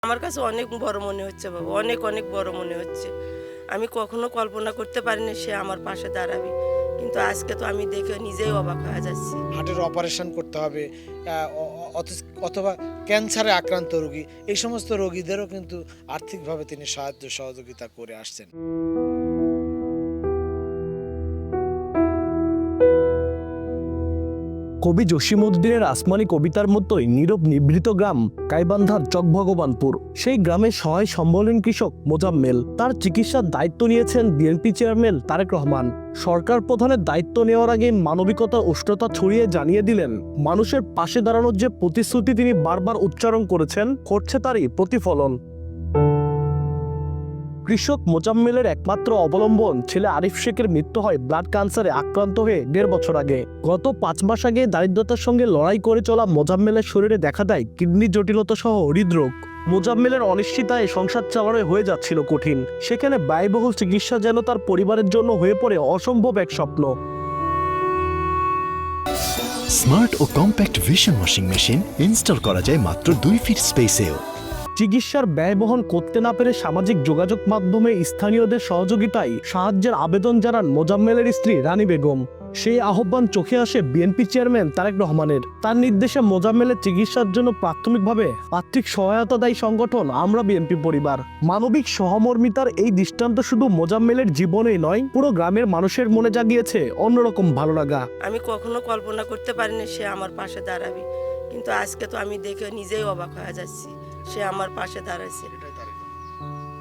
আমার কাছে অনেক বড় মনে হচ্ছে বাবা, অনেক অনেক বড় মনে হচ্ছে। আমি কখনো কল্পনা করতে পারিনি সে আমার পাশে দাঁড়াবে, কিন্তু আজকে তো আমি দেখে নিজেই অবাক হয়ে যাচ্ছি। হার্টের অপারেশন করতে হবে অথবা ক্যান্সারে আক্রান্ত রোগী, এই সমস্ত রোগীদেরও কিন্তু আর্থিকভাবে তিনি সাহায্য সহযোগিতা করে আসছেন। কবি জসিমউদ্দিনের আসমানি কবিতার মতোই নীরব নিভৃত গ্রাম গাইবান্ধার চকভগবানপুর। সেই গ্রামে সহায় সম্বলহীন কৃষক মোজাম্মেল। তার চিকিৎসার দায়িত্ব নিয়েছেন বিএনপি চেয়ারম্যান তারেক রহমান। সরকার প্রধানের দায়িত্ব নেওয়ার আগে মানবিকতা উষ্ণতা ছড়িয়ে জানিয়ে দিলেন, মানুষের পাশে দাঁড়ানোর যে প্রতিশ্রুতি তিনি বারবার উচ্চারণ করেছেন, ঘটছে তারই প্রতিফলন। কৃষক মোজাম্মেলের একমাত্র অবলম্বন ছেলে আরিফ শেখের মৃত্যু হয় ব্লাড ক্যান্সারে আক্রান্ত হয়ে 1.5 বছর আগে। গত 5 মাস আগে দারিদ্রতার সঙ্গে লড়াই করে চলা মোজাম্মেলের শরীরে দেখা দেয় কিডনি জটিলতা সহ হৃদরোগ। মোজাম্মেলের অনিশ্চিতায় সংসার চালানো হয়ে যাচ্ছিল কঠিন। সেখানে ব্যয়বহুল চিকিৎসা যেন তার পরিবারের জন্য হয়ে পড়ে অসম্ভব এক স্বপ্ন। স্মার্ট ও compact vision washing machine install করা যায় মাত্র 2 ফিট স্পেসেও। চিকিৎসার ব্যয় বহন করতে না পেরে সামাজিক যোগাযোগ মাধ্যমে স্থানীয়দের সহযোগিতায় সাহায্যের আবেদন জানান মোজাম্মেলের স্ত্রী রানী বেগম। সেই আহ্বান চোখে আসে বিএনপি চেয়ারম্যান তারেক রহমানের। তার নির্দেশে মোজাম্মেলের চিকিৎসার জন্য প্রাথমিকভাবে আর্থিক সহায়তা দেয় সংগঠন আমরা বিএনপি পরিবার। মানবিক সহমর্মিতার এই দৃষ্টান্ত শুধু মোজাম্মেলের জীবনেই নয়, পুরো গ্রামের মানুষের মনে জাগিয়েছে অন্যরকম ভালো লাগা। আমি কখনো কল্পনা করতে পারিনি সে আমার পাশে দাঁড়াবে, কিন্তু আজকে তো আমি দেখে নিজেই অবাক হয়ে যাচ্ছি সে আমার পাশে দাঁড়াইছে।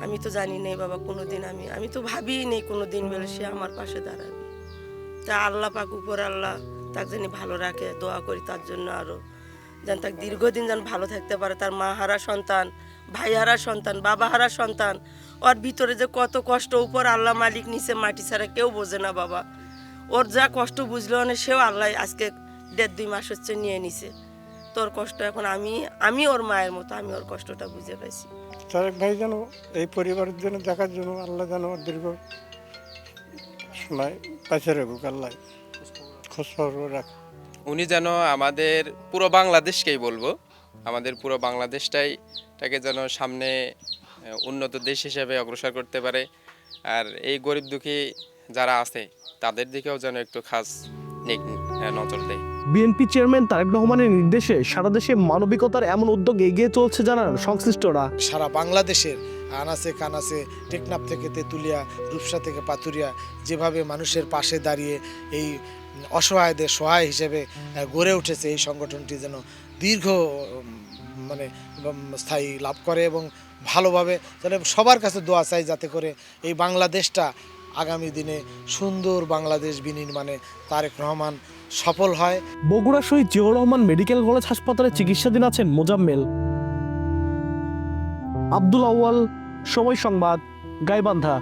আমি তো জানি নেই বাবা, কোনোদিন আমি তো ভাবিই নেই কোনোদিন বলে সে আমার পাশে দাঁড়াবে। তা আল্লাহ পাক উপর আল্লাহ তাকে যেন ভালো রাখে, দোয়া করি তার জন্য আরও যেন তাকে দীর্ঘদিন যেন ভালো থাকতে পারে। তার মা হারা সন্তান, ভাই হারা সন্তান, বাবা হারা সন্তান, ওর ভিতরে যে কত কষ্ট উপর আল্লাহ মালিক নিচে মাটি ছাড়া কেউ বোঝে না বাবা। ওর যা কষ্ট বুঝলো না সেও আল্লাহ আজকে 1.5-2 মাস হচ্ছে নিয়ে নিছে। তোর কষ্ট এখন আমি ওর মায়ের মতো আমি ওর কষ্টটা বুঝে পাইছি। তারেক ভাই যেন এই পরিবারের জন্য দেখার জন্য আল্লাহ যেন দীর্ঘ সময় পাশে রাখুক, আল্লাহ খোঁজখবর রাখ। উনি যেন আমাদের পুরো বাংলাদেশকেই বলবো, আমাদের পুরো বাংলাদেশটাকে যেন সামনে উন্নত দেশ হিসেবে অগ্রসর করতে পারে। আর এই গরিব দুঃখী যারা আছে তাদের দিকেও যেন একটু খাস নজর দেয়। বিএনপি চেয়ারম্যান তারেক রহমানের নির্দেশে সারা দেশে মানবিকতার এমন উদ্যোগ এগিয়ে চলছে জানান সংশ্লিষ্টরা। সারা বাংলাদেশের আনাচে কানাচে, টেকনাফ থেকে তেঁতুলিয়া, রূপসা থেকে পাতুরিয়া, যেভাবে মানুষের পাশে দাঁড়িয়ে এই অসহায়দের সহায় হিসেবে গড়ে উঠেছে এই সংগঠনটি যেন দীর্ঘ স্থায়ী লাভ করে এবং ভালোভাবে যেন সবার কাছে দোয়া চাই যাতে করে এই বাংলাদেশটা আগামী দিনে সুন্দর বাংলাদেশ বিনির্মাণে তারেক রহমান সফল হয়। বগুড়া শহীদ জিয়াউর রহমান মেডিকেল কলেজ হাসপাতালে চিকিৎসাধীন আছেন মোজাম্মেল। আব্দুল আউয়াল, সময় সংবাদ, গাইবান্ধা।